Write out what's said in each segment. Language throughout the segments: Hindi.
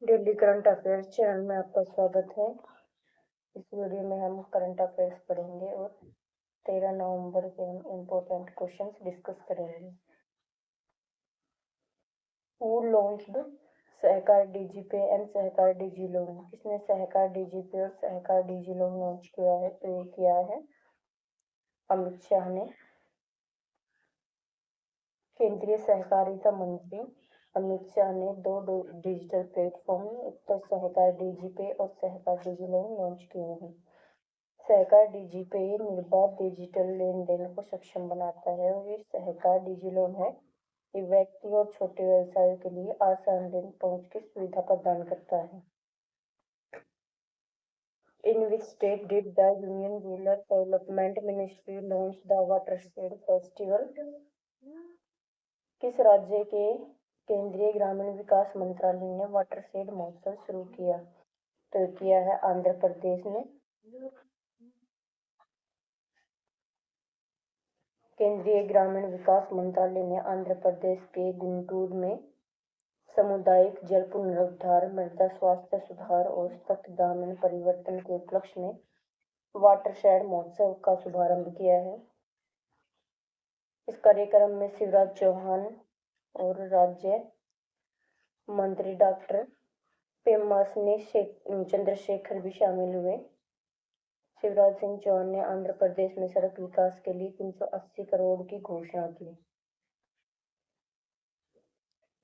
डेली करंट अफेयर्स चैनल में आपका स्वागत है। इस वीडियो में हम करंट अफेयर्स पढ़ेंगे और 13 नवंबर के हम इम्पोर्टेंट क्वेश्चंस डिस्कस करेंगे। Who launched Sahakar DigiPay and Sahakar DG loan? किसने सहकार डीजीपे और सहकार डीजी लोन लॉन्च किया है? तो ये किया है अमित शाह ने। केंद्रीय सहकारिता मंत्री अमित शाह ने दो डिजिटल प्लेटफॉर्म, एक तो सहकार डीजीपे और सहकार डीजी लोन लॉन्च किए हैं। सहकार डीजीपे निर्बाध डिजिटल लेन देन को सक्षम बनाता है और ये सहकार डीजी लोन है, ये व्यक्ति और छोटे व्यवसायों के लिए आसान ऋण पहुंच की सुविधा प्रदान करता है। In which state did the Union Rural Development Ministry launch the Watershed Festival? किस राज्य के केंद्रीय ग्रामीण विकास मंत्रालय ने वाटरशेड महोत्सव शुरू किया? तो किया है आंध्र प्रदेश ने। केंद्रीय ग्रामीण विकास मंत्रालय ने आंध्र प्रदेश के गुंटूर में सामुदायिक जल पुनरुद्धार, मृदा स्वास्थ्य सुधार और सतत ग्रामीण परिवर्तन के उपलक्ष्य में वाटरशेड महोत्सव का शुभारंभ किया है। इस कार्यक्रम में शिवराज चौहान और राज्य मंत्री डॉक्टर पेम्मासानी चंद्रशेखर भी शामिल हुए। शिवराज सिंह चौहान ने आंध्र प्रदेश में सड़क विकास के लिए 380 करोड़ की घोषणा की।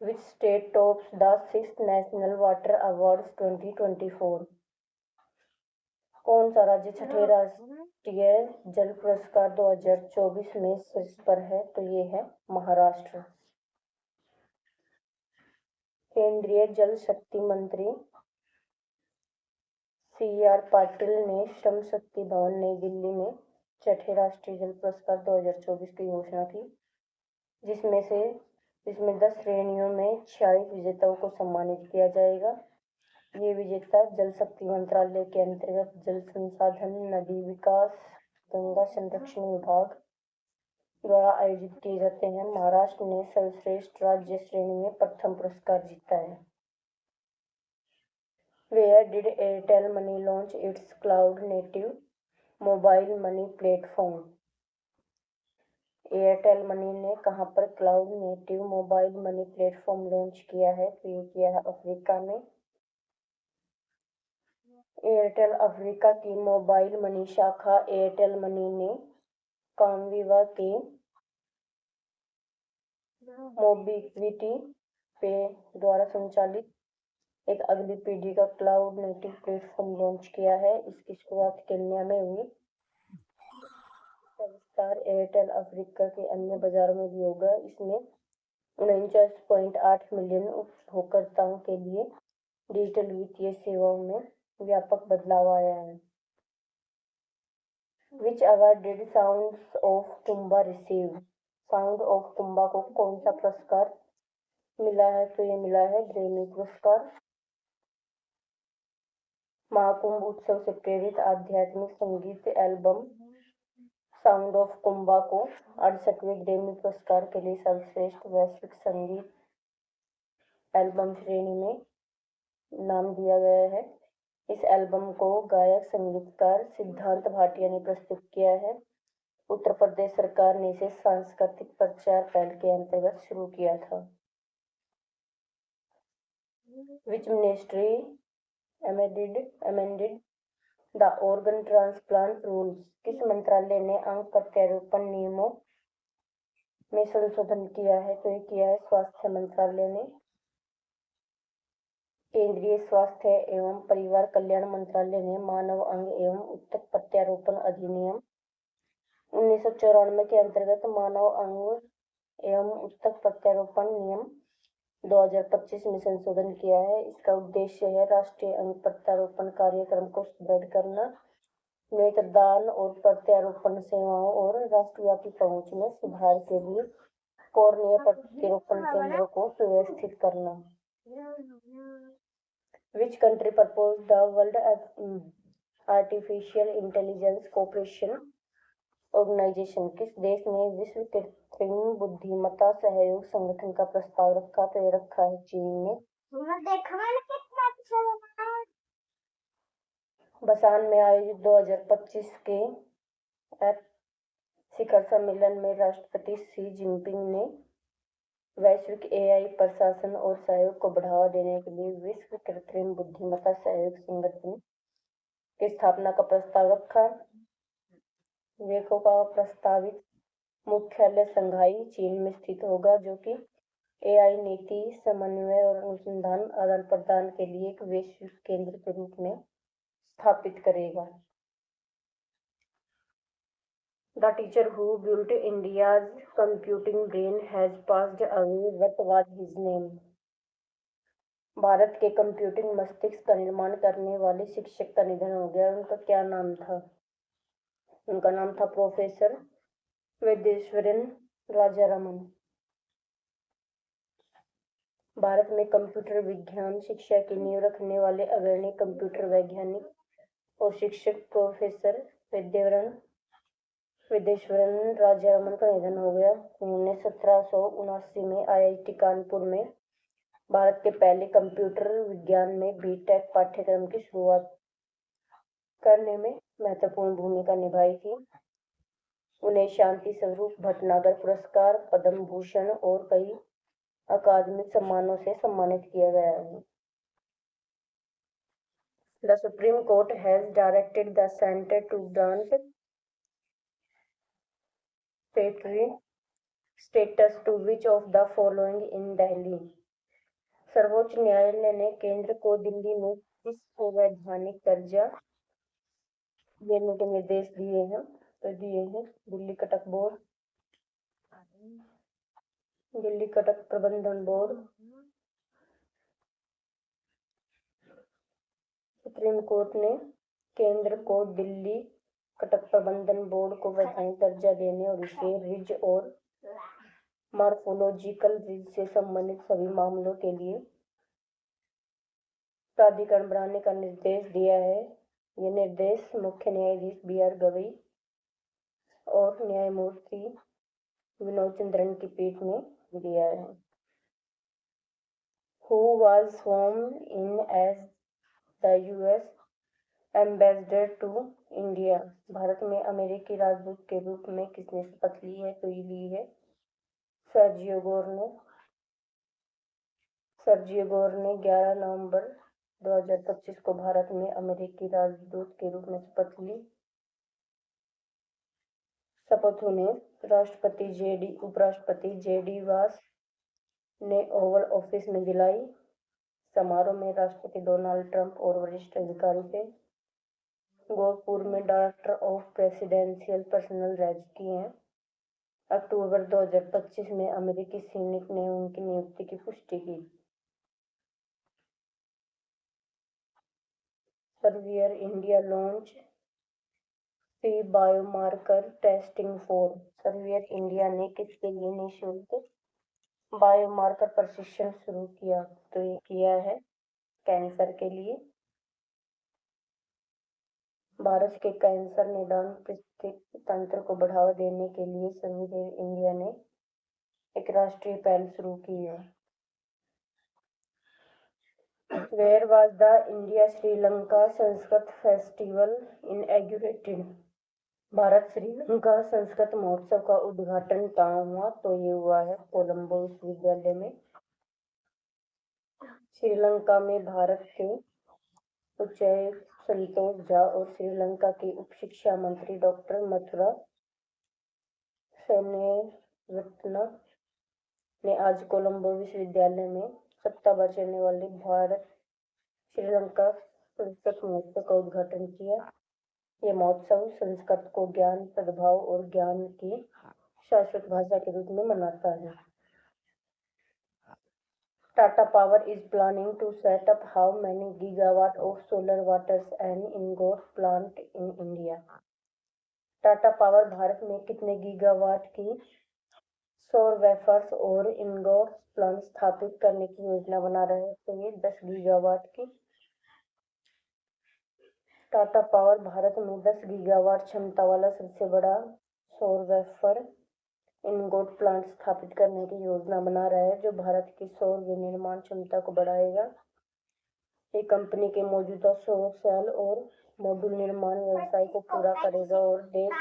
Which state tops the 6th National Water Awards 2024? कौन सा राज्य छठे राष्ट्रीय जल पुरस्कार 2024 में शीर्ष पर है? तो ये है महाराष्ट्र। केंद्रीय जल शक्ति मंत्री CR पाटिल ने श्रम शक्ति भवन नई दिल्ली में छठे राष्ट्रीय जल पुरस्कार 2024 की घोषणा की, जिसमें 10 श्रेणियों में 46 विजेताओं को सम्मानित किया जाएगा। ये विजेता जल शक्ति मंत्रालय के अंतर्गत जल संसाधन, नदी विकास, गंगा संरक्षण विभाग द्वारा आयोजित किए जाते हैं। महाराष्ट्र ने सर्वश्रेष्ठ राज्य श्रेणी में प्रथम पुरस्कार जीता है। Where did Airtel Money launch its cloud native mobile money platform? Airtel money ने कहां पर cloud native mobile money platform launch किया है? तो ये किया है अफ्रीका में। एयरटेल अफ्रीका की मोबाइल मनी शाखा एयरटेल मनी ने कामविवा के मोबिक्विटी पे द्वारा संचालित एक अगली पीढ़ी का क्लाउड नेटिव प्लेटफॉर्म लॉन्च किया है। इसकी शुरुआत केन्या में हुई। विस्तार एयरटेल अफ्रीका के अन्य बाजारों में भी होगा। इसमें 49.8 मिलियन उपभोक्ताओं के लिए डिजिटल वित्तीय सेवाओं में व्यापक बदलाव आया है। Which award did Sounds of Kumba receive? Sound of Kumbha को कौन सा पुरस्कार मिला है? तो ये मिला है ग्रैमी पुरस्कार। महाकुंभ उत्सव से प्रेरित आध्यात्मिक संगीत एल्बम साउंड ऑफ कुंभा को 68वें ग्रैमी पुरस्कार के लिए सर्वश्रेष्ठ वैश्विक संगीत एल्बम श्रेणी में नाम दिया गया है। इस एल्बम को गायक संगीतकार सिद्धांत भाटिया ने प्रस्तुत किया है। उत्तर प्रदेश सरकार ने इसे सांस्कृतिक प्रचार पहल के अंतर्गत शुरू किया था। Which ministry amended the organ transplant rules? किस मंत्रालय ने अंग प्रत्यारोपण नियमों में संशोधन किया है? तो ये किया है स्वास्थ्य मंत्रालय ने। केंद्रीय स्वास्थ्य एवं परिवार कल्याण मंत्रालय ने मानव अंग एवं ऊतक प्रत्यारोपण अधिनियम 1994 के अंतर्गत मानव अंग एवं ऊतक प्रत्यारोपण नियम 2025 में संशोधन किया है। इसका उद्देश्य है राष्ट्रीय अंग प्रत्यारोपण कार्यक्रम को सुदृढ़ करना, नेत्रदान और प्रत्यारोपण सेवाओं और राष्ट्रव्यापी पहुंच में सुधार के लिए कॉर्निया प्रत्यारोपण केंद्रों को सुव्यवस्थित करना। Which country proposed the World Artificial Intelligence Cooperation Organization? किस देश ने विश्व कृत्रिम बुद्धिमत्ता सहयोग संगठन का प्रस्ताव रखा? तो ये रखा है चीन ने। बसान में आयोजित 2025 के शिखर सम्मेलन में राष्ट्रपति शी जिनपिंग ने वैश्विक एआई प्रशासन और सहयोग को बढ़ावा देने के लिए विश्व कृत्रिम बुद्धिमत्ता सहयोग संगठन की स्थापना का प्रस्ताव रखा। वेको का प्रस्तावित मुख्यालय शंघाई, चीन में स्थित होगा, जो कि एआई नीति समन्वय और अनुसंधान आदान प्रदान के लिए एक वैश्विक केंद्र के रूप में स्थापित करेगा। The teacher who built India's computing brain has passed away. What was his name? Bharat के कंप्यूटिंग मस्तिष्क का निर्माण करने वाले शिक्षक का निधन हो गया। उनका क्या नाम था? उनका नाम था प्रोफेसर वैदेश्वरन राजारामन। भारत में कंप्यूटर विज्ञान शिक्षा की नींव रखने वाले अग्रणी कंप्यूटर वैज्ञानिक और शिक्षक प्रोफेसर वैदेश्वरन राजारामन का निधन हो गया। उन्होंने 1779 में आईआईटी कानपुर में भारत के पहले कंप्यूटर विज्ञान में बीटेक पाठ्यक्रम की शुरुआत करने में महत्वपूर्ण भूमिका निभाई थी। उन्हें शांति स्वरूप भटनागर पुरस्कार, पद्म भूषण और कई अकादमिक सम्मानों से सम्मानित किया गया है। The Supreme Court has directed the center to grant patriarchy status to which of the following in Delhi? सर्वोच्च न्यायालय ने केंद्र को दिल्ली में किस संवैधानिक दर्जा देने के निर्देश दिए हैं? दिल्ली कटक बोर्ड, दिल्ली कटक प्रबंधन बोर्ड, सुप्रीम कोर्ट ने केंद्र को दिल्ली कटक प्रबंधन बोर्ड को वैधानिक दर्जा देने और इसे रिज और मॉर्फोलॉजिकल रिज से संबंधित सभी मामलों के लिए प्राधिकरण बनाने का निर्देश दिया है। ये निर्देश मुख्य न्यायाधीश बी.आर. गवई और न्यायमूर्ति विनोद चंद्रन की पीठ ने दिया है। Who was sworn in as the U.S. Ambassador to India? भारत में अमेरिकी राजदूत के रूप में किसने शपथ ली है? तो ये ली है सर्जियो गोर ने। सर्जियो गोर ने 11 नवंबर 2025 को भारत में अमेरिकी राजदूत के रूप में शपथ ली। शपथ उन्हें उपराष्ट्रपति जे.डी. वास ने ओवल ऑफिस में दिलाई। समारोह में राष्ट्रपति डोनाल्ड ट्रंप और वरिष्ठ अधिकारी थे। गोर पूर्व में डायरेक्टर ऑफ प्रेसिडेंशियल पर्सनल रह चुकी हैं। अक्टूबर 2025 में अमेरिकी सीनेट ने उनकी नियुक्ति की पुष्टि की। Surveyor India launch free biomarker testing for. Surveyor India ने किसके लिए निःशुल्क बायोमार्कर प्रशिक्षण शुरू किया? तो ये किया है कैंसर के लिए। भारत के कैंसर निदान पारिस्थितिकी तंत्र को बढ़ावा देने के लिए सर्वियर इंडिया ने एक राष्ट्रीय पहल शुरू की है। Where was the India Sri Lanka Sanskrit festival inaugurated? Bharat Sri Lanka Sanskrit महोत्सव का उद्घाटन कहाँ हुआ? तो ये हुआ है कोलंबो विश्वविद्यालय में। श्रीलंका में भारत के उच्चायुक्त संतोष झा और श्रीलंका के उप शिक्षा मंत्री डॉक्टर मथुरा सेनेविरत्न ने आज कोलंबो विश्वविद्यालय में सप्ताह भर चलने वाले भारत श्रीलंका संस्कृत महोत्सव का उद्घाटन किया। यह महोत्सव संस्कृत को ज्ञान, सद्भाव और ज्ञान की शाश्वत भाषा के रूप में मनाता है। Tata Power is planning to set up how many gigawatt of solar waters and ingot plant in India? Tata power Bharat में कितने गीगावाट की सौर वेफर्स और इनगोट प्लांट स्थापित करने की योजना बना रहे हैं? तो ये 10 गीगावाट की। टाटा पावर भारत में 10 गीगावाट क्षमता वाला सबसे बड़ा सौर वेफर इनगोट प्लांट स्थापित करने की योजना बना रहा है, जो भारत की सौर विनिर्माण क्षमता को बढ़ाएगा। ये कंपनी के मौजूदा सौर सेल और मॉड्यूल निर्माण व्यवसाय को पूरा करेगा और देश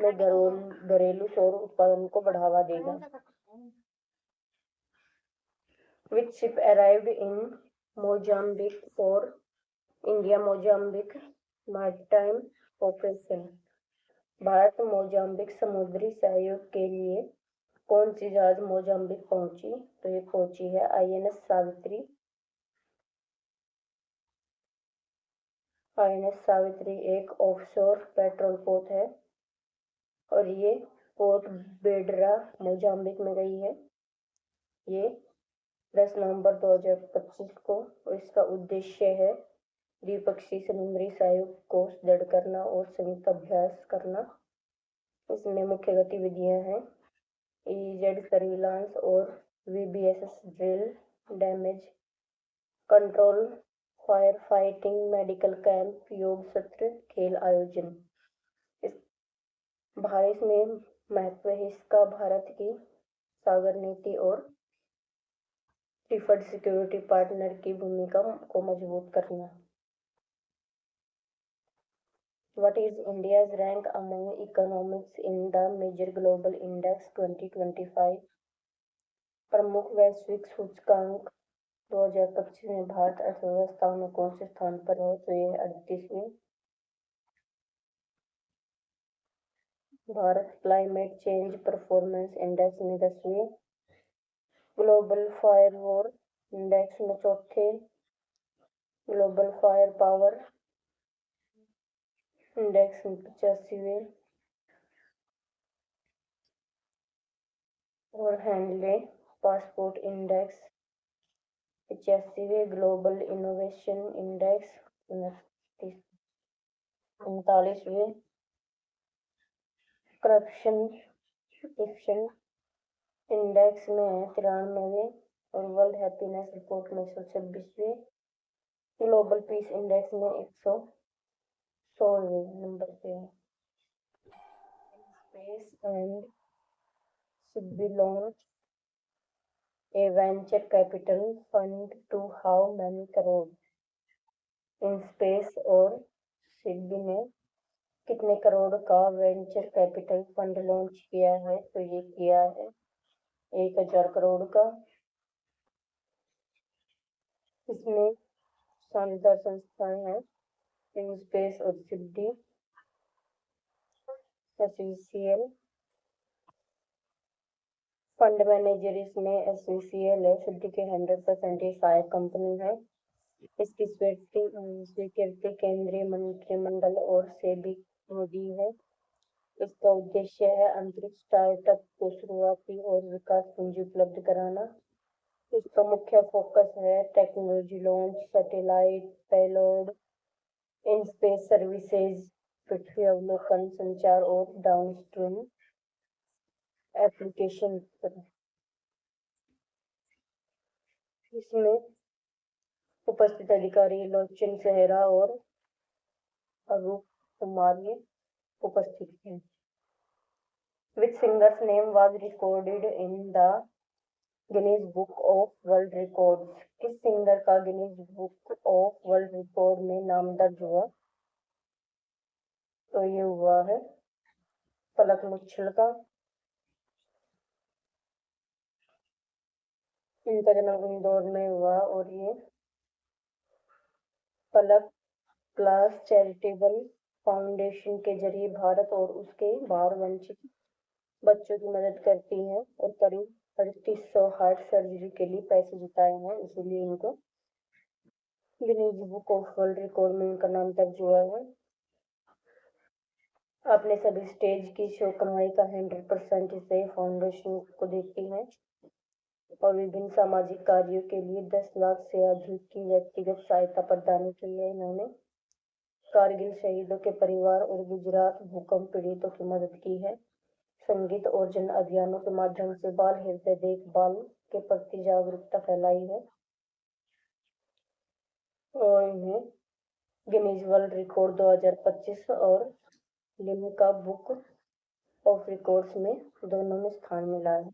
में घरेलू सौर उत्पादन को बढ़ावा देगा। Which ship arrived in Mozambique for India-Mozambique Maritime Operation? Bharat Mozambique समुद्री सहयोग के लिए कौन सी जहाज मोजाम्बिक पहुंची? तो ये पहुंची है INS सावित्री। INS सावित्री एक ऑफशोर पेट्रोल पोत है और ये पोर्ट बेडरा मोजाम्बिक में गई है। ये 10 नवंबर 2025 को, और इसका उद्देश्य है द्विपक्षीय समुद्री सहयोग को सुदृढ़ करना और संयुक्त अभ्यास करना। इसमें मुख्य गतिविधियां हैं EEZ सर्विलांस और VBSS drill damage control, fire fighting, medical camp, योग सत्र, खेल आयोजन। इसमें महत्व है इसका भारत की सागर नीति और प्रीफर्ड सिक्योरिटी पार्टनर की भूमिका को मजबूत करना। What is India's rank among economies in the major global index 2025? प्रमुख वैश्विक सूचकांक 2025 में भारत अर्थव्यवस्था में कौन से स्थान पर है? तो ये 38वें। Bharat climate change performance index में 10वें, ग्लोबल फायर वॉर इंडेक्स में 4थे, ग्लोबल फायर पावर इंडेक्स में 85वें और हैंडले पासपोर्ट इंडेक्स 85वें, ग्लोबल इनोवेशन इंडेक्स 39वें, करप्शन इंडेक्स में 93वें और वर्ल्ड हैप्पीनेस रिपोर्ट में 126वें, ग्लोबल पीस इंडेक्स में 116वें नंबर पे है। Space and should be launched a venture capital fund to how many crore? In space और सिडबी ने कितने करोड़ का वेंचर कैपिटल फंड लॉन्च किया है? तो ये किया है 1000 करोड़ का। इसमें शानदार संस्थाएं हैं इन स्पेस और सिडबी, SVCL फंड मैनेजर इसमें SVCL है, सिडबी के 100% सहायक कंपनी है। इसकी स्वीकृति केंद्रीय मंत्रिमंडल और सेबी ने दी है। इसका उद्देश्य है अंतरिक्ष स्टार्टअप को शुरुआती और विकास पूंजी उपलब्ध कराना। इसका मुख्य फोकस है technology launch, satellite payload, in space services, पृथ्वी अवलोकन, संचार और डाउनस्ट्रीम एप्लीकेशन। इसमें उपस्थित अधिकारी लोचन सेहरा और अरूप कुमार ये उपस्थित हैं। Which singer's name was recorded in the Guinness Book of World Records? किस सिंगर का Guinness book of world record में नाम दर्ज हुआ? तो ये हुआ है पलक मुच्छल का। इनका जन्म इंदौर में हुआ और ये पलक क्लास चैरिटेबल फाउंडेशन के जरिए भारत और उसके बाहर वंचित बच्चों की मदद करती है और करीब 3800 हार्ट सर्जरी के लिए पैसे जुटाए हैं, इसीलिए इनको Guinness book of world record में इनका नाम दर्ज हुआ है। अपने सभी स्टेज की शो कमाई का 100% इसे फाउंडेशन को देती है और विभिन्न सामाजिक कार्यों के लिए 10 लाख से अधिक की व्यक्तिगत सहायता प्रदान की है। इन्होंने कारगिल शहीदों के परिवार और गुजरात भूकंप पीड़ितों की मदद की है। संगीत और जन अभियानों के माध्यम से बाल हृदय देखभाल के प्रति जागरूकता फैलाई है और इन्हें गिनीज वर्ल्ड रिकॉर्ड 2025 और लिम्का बुक ऑफ रिकॉर्ड्स में दोनों में स्थान मिला है।